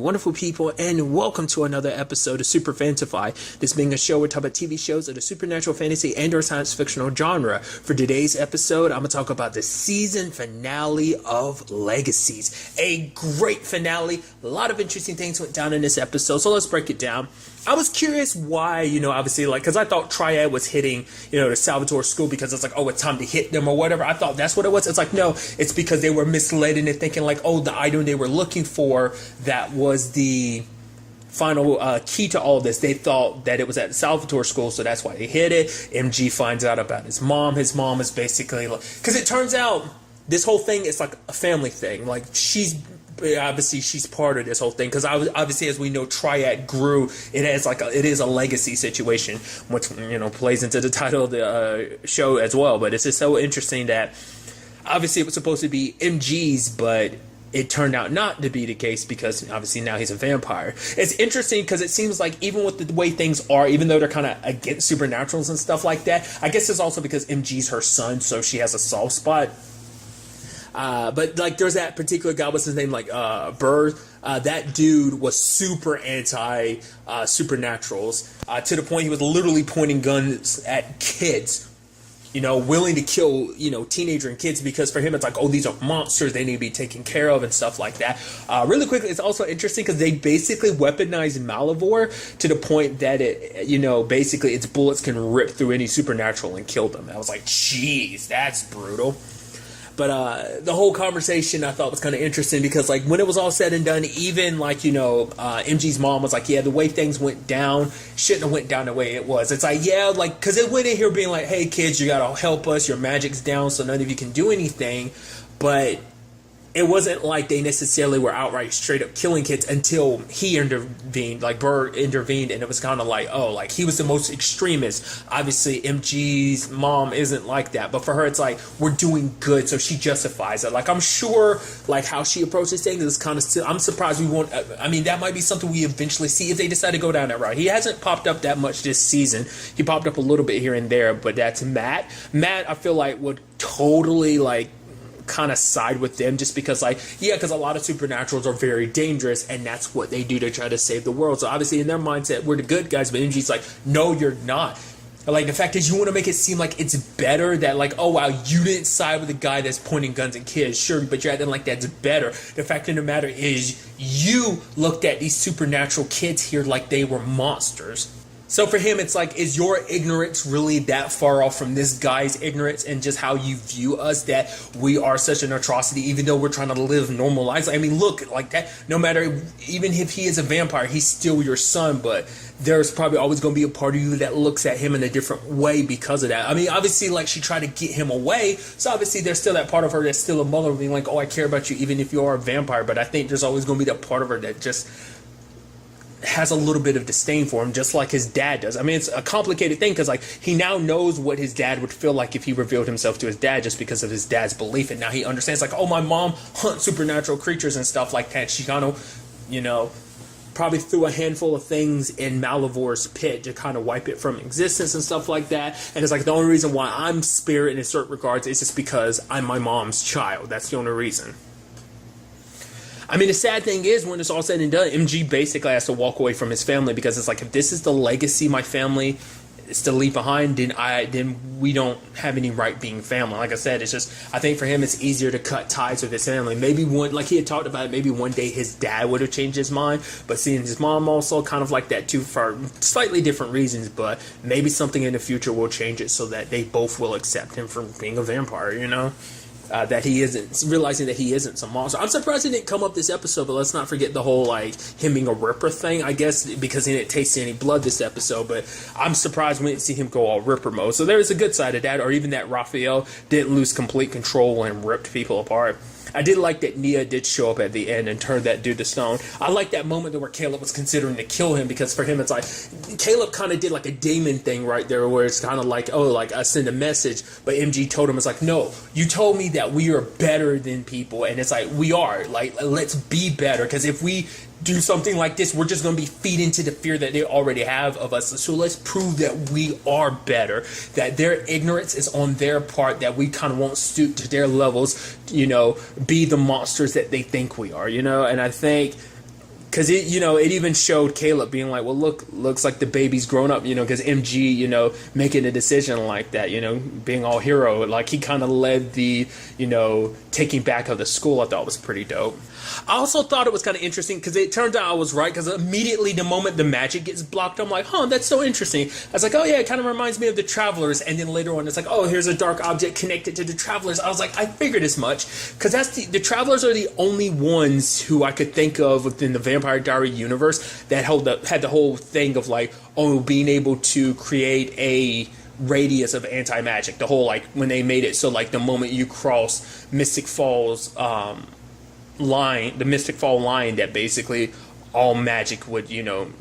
wonderful people, and welcome to another episode of Super-Fanta-Fi. This being a show where we talk about TV shows of the supernatural, fantasy, and or science fictional genre. For today's episode, I'm going to talk about the season finale of Legacies. A great finale. A lot of interesting things went down in this episode, so let's break it down. I was curious why, obviously, because I thought Triad was hitting, the Salvatore school because it's like, oh, it's time to hit them or whatever. I thought that's what it was. It's like, no, it's because they were misled into thinking like, oh, the item they were looking for, that was the final key to all this. They thought that it was at the Salvatore school, so that's why they hit it. MG finds out about his mom. His mom is basically, because it turns out this whole thing is like a family thing. Like, she's part of this whole thing, because obviously, as we know, Triad grew. It is a legacy situation, which plays into the title of the show as well. But it's just so interesting that obviously it was supposed to be MG's, but it turned out not to be the case, because obviously now he's a vampire. It's interesting because it seems like even with the way things are, even though they're kind of against supernaturals and stuff like that, I guess it's also because MG's her son, so she has a soft spot. But like, there's that particular guy, what's his name, Burr. That dude was super anti supernaturals, to the point he was literally pointing guns at kids, willing to kill, teenager and kids, because for him it's like, oh, these are monsters, they need to be taken care of and stuff like that. Really quickly, it's also interesting because they basically weaponized Malivore to the point that it, basically its bullets can rip through any supernatural and kill them. I was like, geez, that's brutal. But the whole conversation I thought was kind of interesting, because like when it was all said and done, even MG's mom was like, yeah, the way things went down shouldn't have went down the way it was. It's like, yeah, because it went in here being like, hey kids, you gotta help us, your magic's down, so none of you can do anything. But it wasn't like they necessarily were outright straight up killing kids until he intervened, like Burr intervened, and it was kind of like, oh, like he was the most extremist. Obviously, MG's mom isn't like that, but for her, it's like, we're doing good, so she justifies it. Like, I'm sure, like, how she approaches things is kind of still, I'm surprised we won't, I mean, that might be something we eventually see if they decide to go down that route. He hasn't popped up that much this season. He popped up a little bit here and there, but that's Matt. Matt, I feel like, would totally, kind of side with them, just because because a lot of supernaturals are very dangerous, and that's what they do to try to save the world. So obviously in their mindset, we're the good guys, but MG's like, no, you're not. Like, the fact is, you want to make it seem like it's better, that like, oh wow, you didn't side with the guy that's pointing guns at kids, sure, but you're acting like that's better. The fact of the matter is, you looked at these supernatural kids here like they were monsters. So for him, it's like, is your ignorance really that far off from this guy's ignorance, and just how you view us, that we are such an atrocity even though we're trying to live normal lives? I mean, look, like that, no matter, even if he is a vampire, he's still your son, but there's probably always going to be a part of you that looks at him in a different way because of that. I mean, obviously, like, she tried to get him away, so obviously there's still that part of her that's still a mother, being like, oh, I care about you even if you are a vampire. But I think there's always going to be that part of her that just has a little bit of disdain for him, just like his dad does. I mean, it's a complicated thing, because like, he now knows what his dad would feel like if he revealed himself to his dad, just because of his dad's belief, and now he understands, like, oh, my mom hunts supernatural creatures and stuff like that. She kind of, probably threw a handful of things in Malivore's pit to kind of wipe it from existence and stuff like that. And it's like, the only reason why I'm spirit in certain regards is just because I'm my mom's child. That's the only reason. I mean, the sad thing is, when it's all said and done, MG basically has to walk away from his family, because it's like, if this is the legacy my family is to leave behind, then we don't have any right being family. Like I said, it's just, I think for him it's easier to cut ties with his family. Maybe one, like he had talked about it, maybe one day his dad would have changed his mind, but seeing his mom also kind of like that too, for slightly different reasons, but maybe something in the future will change it so that they both will accept him for being a vampire, that he isn't, realizing that he isn't some monster. I'm surprised he didn't come up this episode, but let's not forget the whole, like, him being a Ripper thing, I guess, because he didn't taste any blood this episode, but I'm surprised we didn't see him go all Ripper mode. So there's a good side of that, or even that Raphael didn't lose complete control and ripped people apart. I did like that Nia did show up at the end and turned that dude to stone. I like that moment where Caleb was considering to kill him, because for him it's like, Caleb kind of did like a Damon thing right there, where it's kind of like, oh, like, I send a message, but MG told him, it's like, no, you told me that we are better than people, and it's like, we are, like, let's be better, because if we do something like this, we're just going to be feeding into the fear that they already have of us. So let's prove that we are better, that their ignorance is on their part, that we kind of won't stoop to their levels, be the monsters that they think we are, and I think Because it, it even showed Caleb being like, well, looks like the baby's grown up, because MG, making a decision like that, being all hero. Like, he kind of led the, taking back of the school. I thought was pretty dope. I also thought it was kind of interesting because it turned out I was right, because immediately the moment the magic gets blocked, I'm like, that's so interesting. I was like, oh yeah, it kind of reminds me of the Travelers. And then later on, it's like, oh, here's a dark object connected to the Travelers. I was like, I figured as much, because the Travelers are the only ones who I could think of within the Vampire Diary universe that had the whole thing of like, being able to create a radius of anti-magic. The whole, like, when they made it so like the moment you cross Mystic Falls line, the Mystic Fall line, that basically all magic would,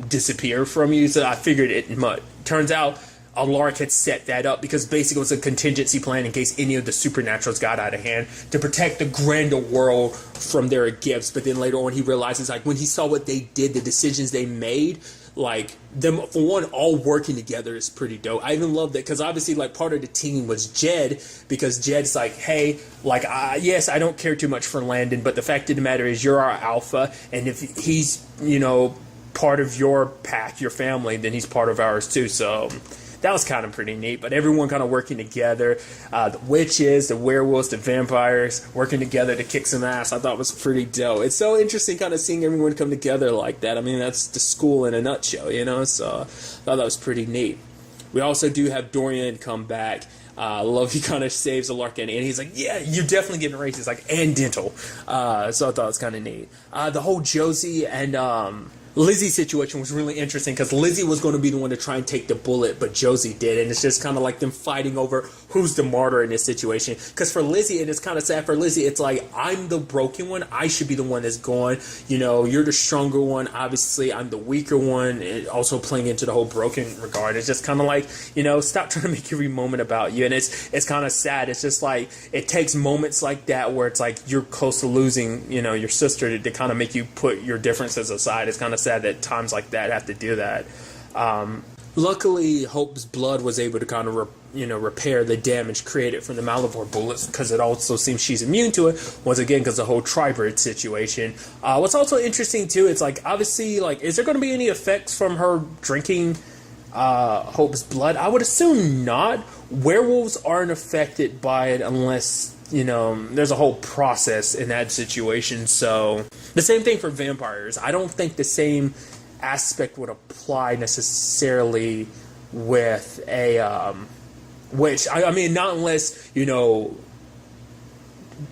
disappear from you. So I figured it much. Turns out Alaric had set that up because basically it was a contingency plan in case any of the supernaturals got out of hand to protect the grander world from their gifts. But then later on he realizes, like, when he saw what they did, the decisions they made, like, them, for one, all working together is pretty dope. I even love that because obviously, like, part of the team was Jed, because Jed's like, hey, like, yes, I don't care too much for Landon, but the fact of the matter is you're our alpha, and if he's, part of your pack, your family, then he's part of ours too. So that was kind of pretty neat. But everyone kind of working together, the witches, the werewolves, the vampires, working together to kick some ass, I thought was pretty dope. It's so interesting kind of seeing everyone come together like that. I mean, that's the school in a nutshell, so I thought that was pretty neat. We also do have Dorian come back. I love he kind of saves Alaric, and he's like, yeah, you're definitely getting races, like, and dental. So I thought it was kind of neat. The whole Josie and Lizzie situation was really interesting because Lizzie was going to be the one to try and take the bullet, but Josie did, and it's just kind of like them fighting over who's the martyr in this situation. Because for Lizzie, and it's kind of sad for Lizzie, it's like, I'm the broken one, I should be the one that's gone. You're the stronger one, obviously I'm the weaker one. It also playing into the whole broken regard. It's just kind of like, stop trying to make every moment about you. And it's kind of sad. It's just like, it takes moments like that where it's like you're close to losing, your sister, to kind of make you put your differences aside. It's kind of sad that times like that have to do that. Luckily, Hope's blood was able to kind of repair the damage created from the Malivore bullets, because it also seems she's immune to it, once again because the whole Tribird situation. What's also interesting too, it's like, obviously, like, is there going to be any effects from her drinking Hope's blood? I would assume not. Werewolves aren't affected by it unless there's a whole process in that situation. So the same thing for vampires. I don't think the same aspect would apply necessarily with a which I mean, not unless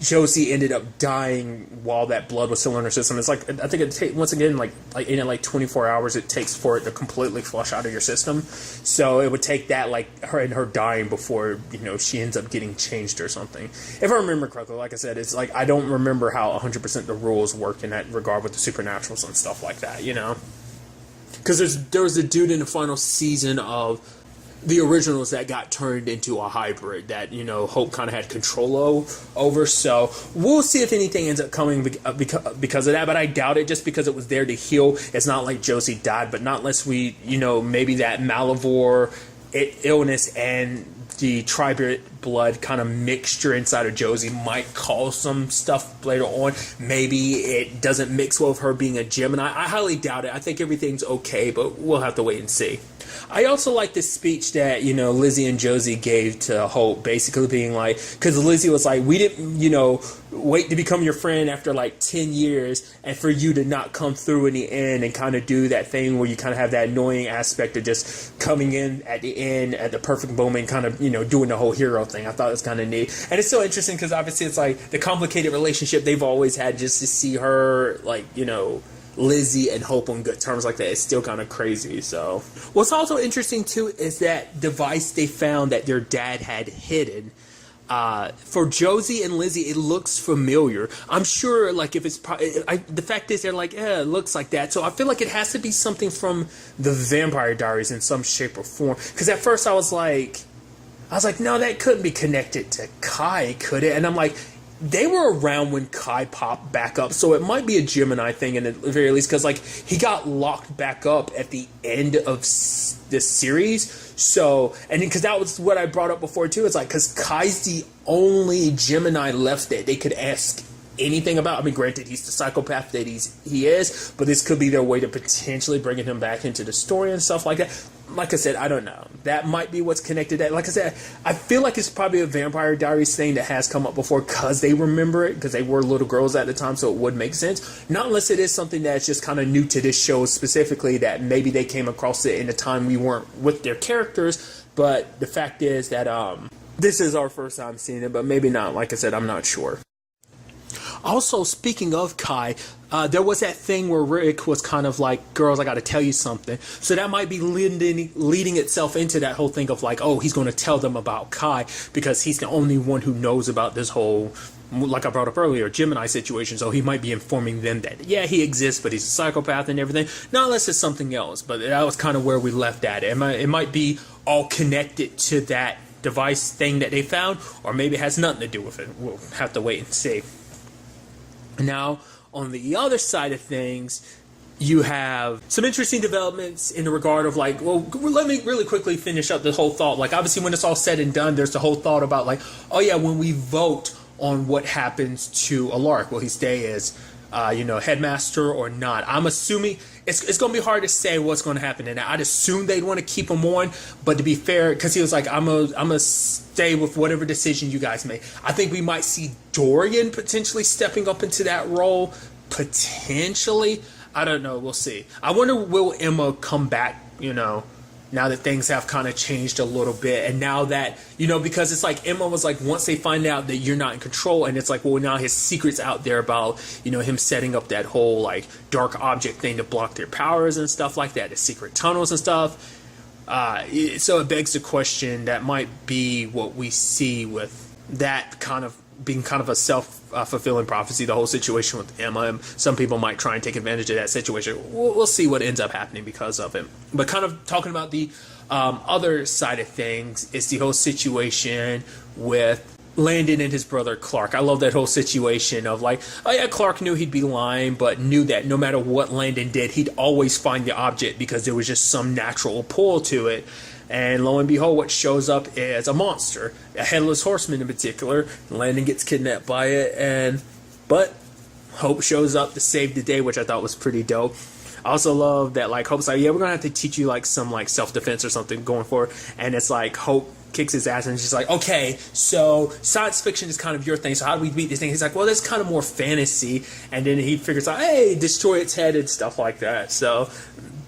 Josie ended up dying while that blood was still in her system. It's like, I think it takes, once again, like in 24 hours it takes for it to completely flush out of your system. So it would take that, like, her dying before she ends up getting changed or something. If I remember correctly, like I said, it's like, I don't remember how 100% the rules work in that regard with the supernaturals and stuff like that. Because there was a dude in the final season of the originals that got turned into a hybrid that Hope kind of had control over. So we'll see if anything ends up coming because of that, but I doubt it, just because it was there to heal. It's not like Josie died, but not unless we maybe that Malivore illness and the Tribird blood kind of mixture inside of Josie might cause some stuff later on. Maybe it doesn't mix well with her being a Gemini. I highly doubt it. I think everything's okay, but we'll have to wait and see. I also like this speech that, Lizzie and Josie gave to Hope, basically being like, because Lizzie was like, we didn't, wait to become your friend after like 10 years, and for you to not come through in the end and kind of do that thing where you kind of have that annoying aspect of just coming in at the end at the perfect moment, kind of, doing the whole hero thing. I thought it was kind of neat. And it's so interesting because obviously it's like the complicated relationship they've always had, just to see her, like, Lizzie and Hope on good terms like that is still kind of crazy. So what's also interesting too is that device they found that their dad had hidden. For Josie and Lizzie, it looks familiar. I'm sure, like, if it's the fact is they're like, it looks like that. So I feel like it has to be something from the Vampire Diaries in some shape or form. Because at first I was like, no, that couldn't be connected to Kai, could it? And I'm like, they were around when Kai popped back up, so it might be a Gemini thing in the very least, because, like, he got locked back up at the end of this series. So, and because that was what I brought up before too, it's like, because Kai's the only Gemini left that they could ask anything about. I mean, granted, he's the psychopath that he is, but this could be their way to potentially bringing him back into the story and stuff like that. Like I said, I don't know. That might be what's connected. Like I said, I feel like it's probably a Vampire Diaries thing that has come up before because they remember it, because they were little girls at the time, so it would make sense. Not unless it is something that's just kind of new to this show specifically, that maybe they came across it in a time we weren't with their characters. But the fact is that this is our first time seeing it, but maybe not. Like I said, I'm not sure. Also, speaking of Kai, there was that thing where Rick was kind of like, girls, I got to tell you something. So that might be leading itself into that whole thing of like, oh, he's going to tell them about Kai because he's the only one who knows about this whole, like I brought up earlier, Gemini situation. So he might be informing them that, yeah, he exists, but he's a psychopath and everything. Not unless it's something else. But that was kind of where we left at. It might be all connected to that device thing that they found, or maybe it has nothing to do with it. We'll have to wait and see. Now, on the other side of things, you have some interesting developments in the regard of like, well, let me really quickly finish up the whole thought. Like, obviously, when it's all said and done, there's the whole thought about like, oh yeah, when we vote on what happens to Alaric, will he stay as, headmaster or not? I'm assuming it's going to be hard to say what's going to happen. And I'd assume they'd want to keep him on. But to be fair, because he was like, I'm a stay with whatever decision you guys make. I think we might see Dorian potentially stepping up into that role. Potentially. I don't know. We'll see. I wonder, will Emma come back, now that things have kind of changed a little bit. And now that, because it's like Emma was like, once they find out that you're not in control, and it's like, well, now his secret's out there about, him setting up that whole like dark object thing to block their powers and stuff like that, the secret tunnels and stuff. So it begs the question that might be what we see with that kind of being kind of a self-fulfilling prophecy, the whole situation with Emma. And some people might try and take advantage of that situation. We'll see what ends up happening because of it. But kind of talking about the other side of things is the whole situation with Landon and his brother Clark. I love that whole situation of like, oh yeah, Clark knew he'd be lying, but knew that no matter what Landon did, he'd always find the object because there was just some natural pull to it. And lo and behold, what shows up is a monster, a headless horseman in particular. Landon gets kidnapped by it, but Hope shows up to save the day, which I thought was pretty dope. I also love that like Hope's like, yeah, we're gonna have to teach you like some like self-defense or something going forward, and it's like Hope kicks his ass and she's like, okay, so science fiction is kind of your thing, so how do we beat this thing? He's like, well, that's kind of more fantasy, and then he figures out, hey, destroy its head and stuff like that. So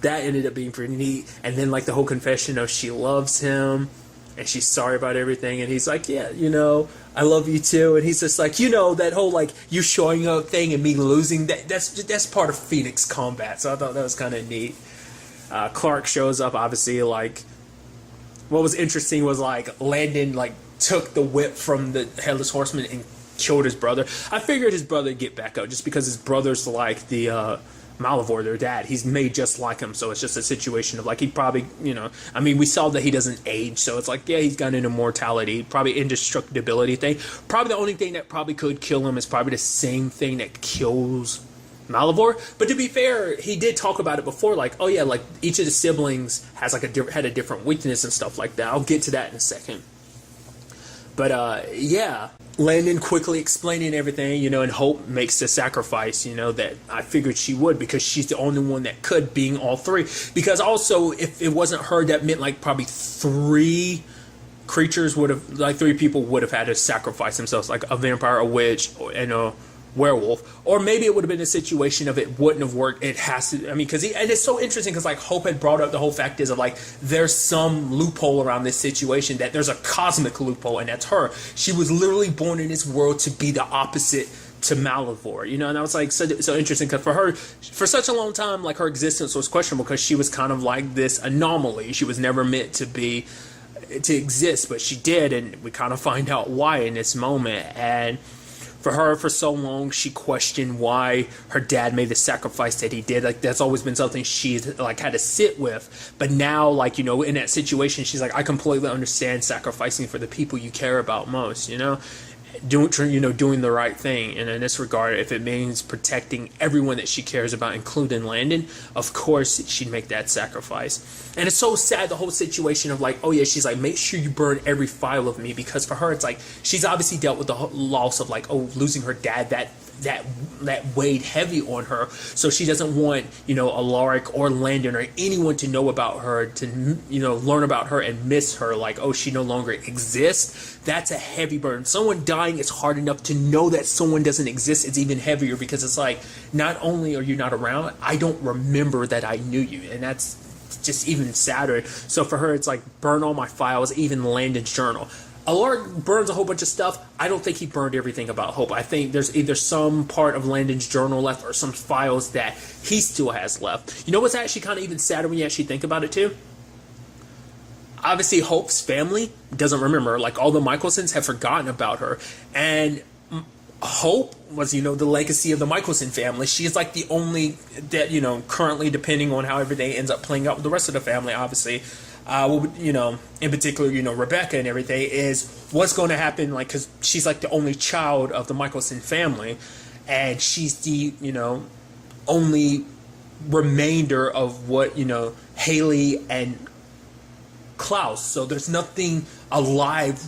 that ended up being pretty neat. And then like the whole confession of she loves him and she's sorry about everything, and he's like, yeah, I love you too. And he's just like, that whole like you showing up thing and me losing, that's part of Phoenix combat. So I thought that was kind of neat. Clark shows up, obviously. Like, what was interesting was like Landon like took the whip from the headless horseman and killed his brother. I figured his brother would get back up just because his brother's like the Malivore, their dad. He's made just like him, so it's just a situation of like he probably, we saw that he doesn't age, so it's like, yeah, he's got an immortality, probably indestructibility thing. Probably the only thing that probably could kill him is probably the same thing that kills Malivore. But to be fair, he did talk about it before, like, oh yeah, like each of the siblings has like had a different weakness and stuff like that. I'll get to that in a second. But yeah, Landon quickly explaining everything, and Hope makes the sacrifice, that I figured she would, because she's the only one that could, being all three. Because also, if it wasn't her, that meant like probably three people would have had to sacrifice themselves, like a vampire, a witch, and a werewolf. Or maybe it would have been a situation of it wouldn't have worked. It has to, because and it's so interesting because like Hope had brought up the whole fact is of like there's some loophole around this situation, that there's a cosmic loophole, and that's her. She was literally born in this world to be the opposite to Malivore, and I was like so interesting because for her, for such a long time, like her existence was questionable because she was kind of like this anomaly. She was never meant to exist, but she did, and we kind of find out why in this moment. And for her, for so long, she questioned why her dad made the sacrifice that he did. Like, that's always been something she's like had to sit with. But now, like, in that situation, she's like, I completely understand sacrificing for the people you care about most, doing the right thing. And in this regard, if it means protecting everyone that she cares about, including Landon, of course she'd make that sacrifice. And it's so sad, the whole situation of like, oh yeah, she's like, make sure you burn every file of me, because for her it's like she's obviously dealt with the loss of like, oh, losing her dad that that weighed heavy on her. So she doesn't want, Alaric or Landon or anyone to know about her, to, learn about her and miss her, like, oh, she no longer exists. That's a heavy burden. Someone dying is hard enough. To know that someone doesn't exist, it's even heavier, because it's like, not only are you not around, I don't remember that I knew you. And that's just even sadder. So for her, it's like, burn all my files, even Landon's journal. Alaric burns a whole bunch of stuff. I don't think he burned everything about Hope. I think there's either some part of Landon's journal left or some files that he still has left. You know what's actually kind of even sadder when you actually think about it too? Obviously, Hope's family doesn't remember her. Like, all the Michelsons have forgotten about her. And Hope was, the legacy of the Michelson family. She's like the only that, currently, depending on how everything ends up playing out with the rest of the family, obviously, in particular, Rebecca and everything, is what's going to happen, like, because she's like the only child of the Michelson family, and she's the, only remainder of what, Haley and Klaus. So there's nothing alive,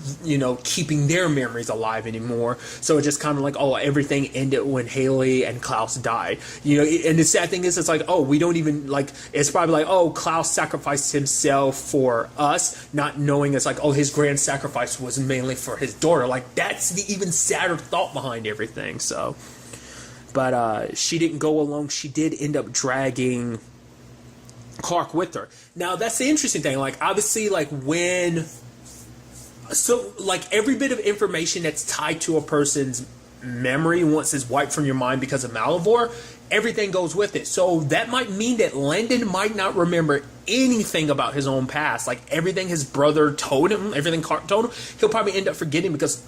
keeping their memories alive anymore. So it's just kind of like, oh, everything ended when Haley and Klaus died. And the sad thing is, it's like, oh, we don't even, like, it's probably like, oh, Klaus sacrificed himself for us, not knowing it's like, oh, his grand sacrifice was mainly for his daughter. Like, that's the even sadder thought behind everything. So, but she didn't go alone. She did end up dragging Clark with her. Now, that's the interesting thing. Like, obviously, like, every bit of information that's tied to a person's memory, once it's wiped from your mind because of Malivore, everything goes with it. So that might mean that Landon might not remember anything about his own past. Like, everything his brother told him, everything Clark told him, he'll probably end up forgetting, because,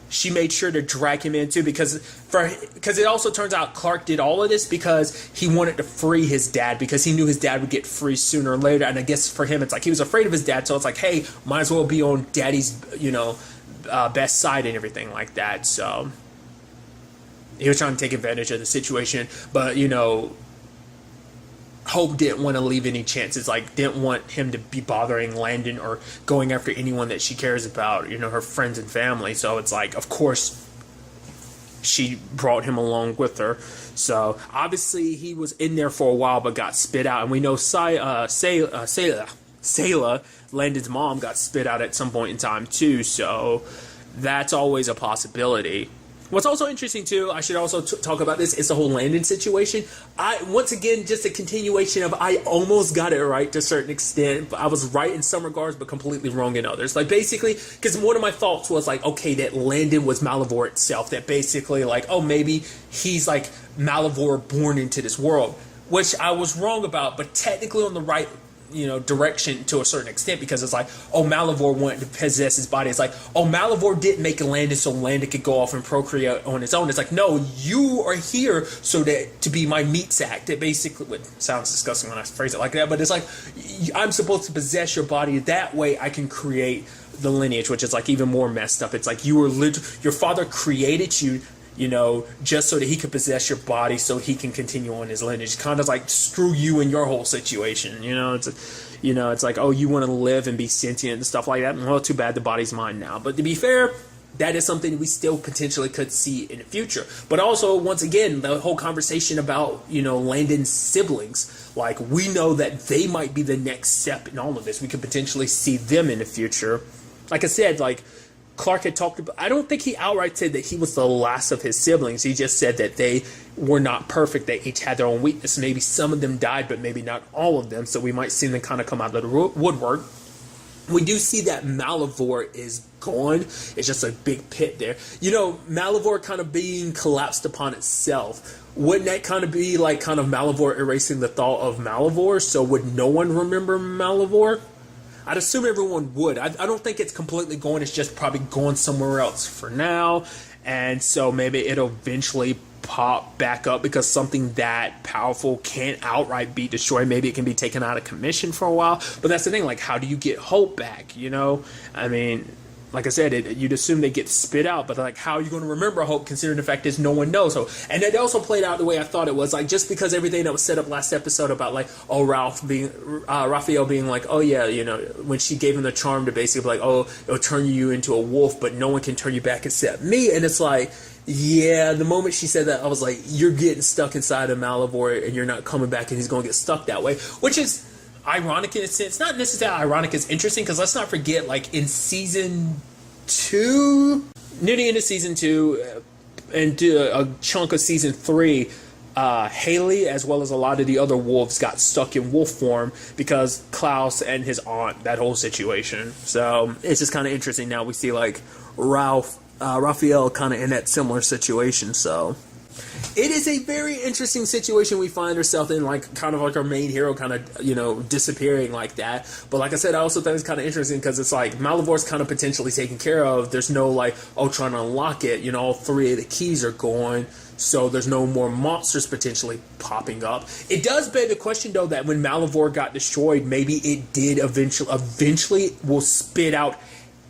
she made sure to drag him in too, because it also turns out Clark did all of this because he wanted to free his dad, because he knew his dad would get free sooner or later. And I guess for him, it's like he was afraid of his dad, so it's like, hey, might as well be on daddy's best side and everything like that. So he was trying to take advantage of the situation, but Hope didn't want to leave any chances, like, didn't want him to be bothering Landon or going after anyone that she cares about, her friends and family. So it's like, of course, she brought him along with her. So obviously he was in there for a while but got spit out. And we know Sayla, Landon's mom, got spit out at some point in time too. So that's always a possibility. What's also interesting too, I should also talk about this, is the whole Landon situation. Once again, just a continuation of, I almost got it right to a certain extent, but I was right in some regards but completely wrong in others. Like, basically, because one of my thoughts was like, okay, that Landon was Malivore itself, that basically, like, oh, maybe he's like Malivore born into this world, which I was wrong about, but technically on the right direction to a certain extent, because it's like, oh, Malivore wanted to possess his body. It's like, oh, Malivore didn't make Landon so Landon could go off and procreate on his own. It's like, no, you are here so that to be my meat sack. That basically, it sounds disgusting when I phrase it like that, but it's like, I'm supposed to possess your body, that way I can create the lineage, which is like even more messed up. It's like, your father created you, just so that he could possess your body so he can continue on his lineage. Kind of like, screw you and your whole situation. It's like, oh, you want to live and be sentient and stuff like that. Well, too bad, the body's mine now. But to be fair, that is something we still potentially could see in the future. But also, once again, the whole conversation about, Landon's siblings. Like, we know that they might be the next step in all of this. We could potentially see them in the future. Like I said, like, Clark had talked about, I don't think he outright said that he was the last of his siblings. He just said that they were not perfect. They each had their own weakness. Maybe some of them died, but maybe not all of them. So we might see them kind of come out of the woodwork. We do see that Malivore is gone. It's just a big pit there. Malivore kind of being collapsed upon itself. Wouldn't that kind of be like kind of Malivore erasing the thought of Malivore? So would no one remember Malivore? I'd assume everyone would. I don't think it's completely gone. It's just probably gone somewhere else for now. And so maybe it'll eventually pop back up, because something that powerful can't outright be destroyed. Maybe it can be taken out of commission for a while. But that's the thing. Like, how do you get Hope back? I mean, like I said, you'd assume they get spit out, but like, how are you going to remember Hope, considering the fact is no one knows? So, and it also played out the way I thought it was. Like, just because everything that was set up last episode about like, oh, Raphael being like, oh yeah, when she gave him the charm to basically like, oh, it'll turn you into a wolf, but no one can turn you back except me. And it's like, Yeah, the moment she said that, I was like, you're getting stuck inside of Malivore and you're not coming back, and he's going to get stuck that way, which is ironic in a sense. Not necessarily ironic, it's interesting, because let's not forget, like, in season 2, near the end of season 2, and a chunk of season 3, Haley, as well as a lot of the other wolves, got stuck in wolf form because Klaus and his aunt, that whole situation. So it's just kind of interesting. Now we see like Raphael kind of in that similar situation. So it is a very interesting situation we find ourselves in, like kind of like our main hero kind of, disappearing like that. But like I said, I also think it's kind of interesting because it's like Malivore's kind of potentially taken care of. There's no like, trying to unlock it. All 3 of the keys are gone. So there's no more monsters potentially popping up. It does beg the question, though, that when Malivore got destroyed, maybe it did eventually will spit out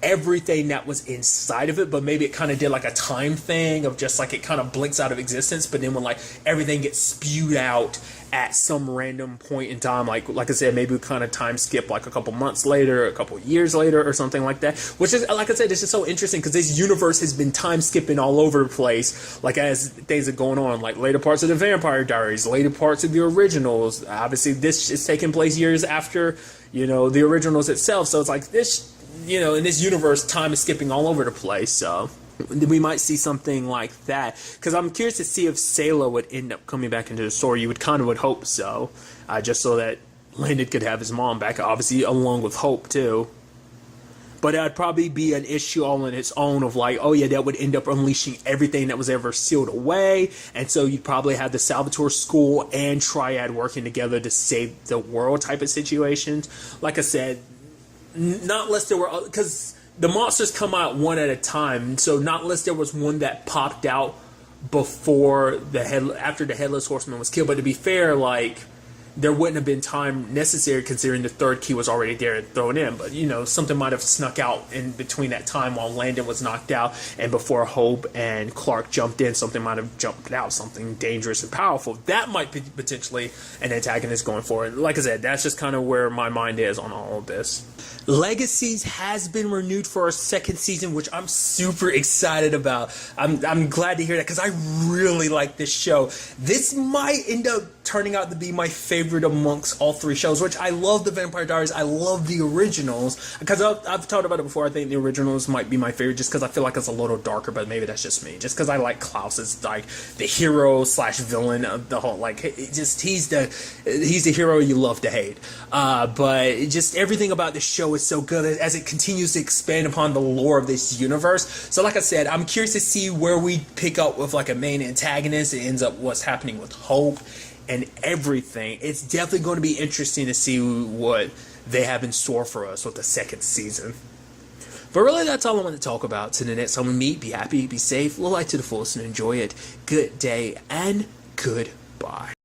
everything that was inside of it, but maybe it kind of did like a time thing of just like it kind of blinks out of existence, but then when like everything gets spewed out at some random point in time, like I said, maybe we kind of time skip like a couple months later, a couple years later, or something like that, which is, like I said, it's just so interesting because this universe has been time skipping all over the place, like as things are going on, like later parts of the Vampire Diaries, later parts of the originals. Obviously this is taking place years after the originals itself, so it's like this, in this universe, time is skipping all over the place. So we might see something like that, because I'm curious to see if Sayla would end up coming back into the story. You would hope so, just so that Landon could have his mom back, obviously along with Hope too. But that'd probably be an issue all on its own of like, that would end up unleashing everything that was ever sealed away, and so you'd probably have the Salvatore School and Triad working together to save the world type of situations. Like I said, not unless there were, because the monsters come out one at a time, so not unless there was one that popped out before after the Headless Horseman was killed. But to be fair, like, there wouldn't have been time necessary considering the 3rd key was already there and thrown in. But, something might have snuck out in between that time while Landon was knocked out and before Hope and Clark jumped in. Something might have jumped out, something dangerous and powerful. That might be potentially an antagonist going forward. Like I said, that's just kind of where my mind is on all of this. Legacies has been renewed for a 2nd season, which I'm super excited about. I'm glad to hear that because I really like this show. This might end up turning out to be my favorite amongst all 3 shows, which I love the Vampire Diaries. I love the originals because I've talked about it before. I think the originals might be my favorite just because I feel like it's a little darker, but maybe that's just me. Just because I like Klaus as like the hero / villain of the whole, like, he's the hero you love to hate. But just everything about the show is so good as it continues to expand upon the lore of this universe. So like I said, I'm curious to see where we pick up with like a main antagonist. It ends up what's happening with Hope and everything. It's definitely going to be interesting to see what they have in store for us with the 2nd season. But really, that's all I want to talk about. Till the next time we meet, be happy, be safe, live life to the fullest, and enjoy it. Good day and goodbye.